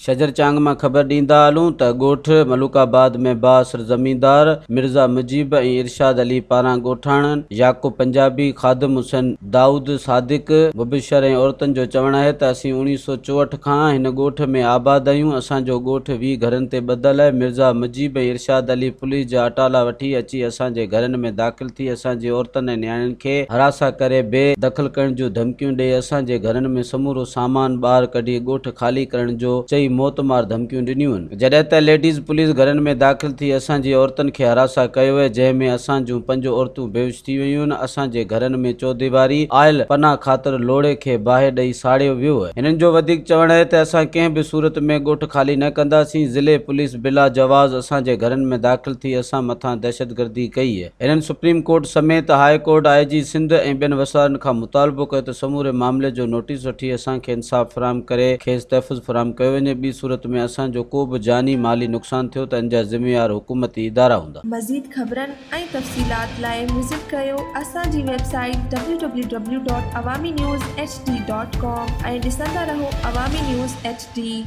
शजरचांग में ख़बर ॾींदा हलूं त ॻोठ मलूकाबाद में बासर ज़मींदार मिर्ज़ा मुजीब ऐं इरशाद अली पारां ॻोठाणनि याकूब पंजाबी ख़ादिम हुसैन दाऊद सादिक मुबशर ऐं औरतुनि जो चवणु आहे त असीं 1964 खां हिन ॻोठ में आबाद आहियूं। असांजो ॻोठ 20 घरनि ते ॿधल आहे। मिर्ज़ा मुजीब ऐं इरशाद अली पुलिस जा अटाला वठी अची असांजे घरनि में दाख़िल थी असांजी औरतुनि ऐं नियाणियुनि खे हरासा करे बेदख़ल करण जूं धमकियूं ॾेई असांजे घरनि में समूरो सामान ॿाहिरि कढी ॻोठ ख़ाली करण जो चई मौतमार धमकियूं ॾिनियूं आहिनि। जॾहिं त लेडीज़ पुलिस घरनि में दाख़िल थी असांजी औरतुनि खे हरासा कयो आहे, जंहिंमें असां जूं 5 औरतूं बेहोश थी वियूं आहिनि। असांजे घरनि में चौदीवारी आयल पनाह ख़ातिर लोड़े खे बाहि ॾेई साड़ियो वियो आहे। हिननि जो वधीक चवणु आहे त असां कंहिं बि सूरत में ॻोठ ख़ाली न कंदासीं। ज़िले पुलिस बिला जवाज़ असांजे घरनि में दाख़िल थी असां मथां दहशतगर्दी कई आहे। हिननि सुप्रीम कोर्ट समेत हाई कोर्ट, IG सिंध ऐं ॿियनि वसारनि खां मुतालबो कयो त समूरे मामले जो नोटिस वठी असांखे इंसाफ़ फराहम करे खेसि तहफ़ुज़ फराहम कयो वञे। ॿी सूरत में असांजो को बि जानी माली नुक़सान थियो त इन जा ज़िम्मेवार हुकूमती इदारा हूंदा। मज़ीद ख़बरनि ऐं तफ़सीलात लाइ विज़िट कयो असांजी वेबसाइट www.awamiNewsHD.com ऐं ॾिसंदा रहो अवामी न्यूज़ HD।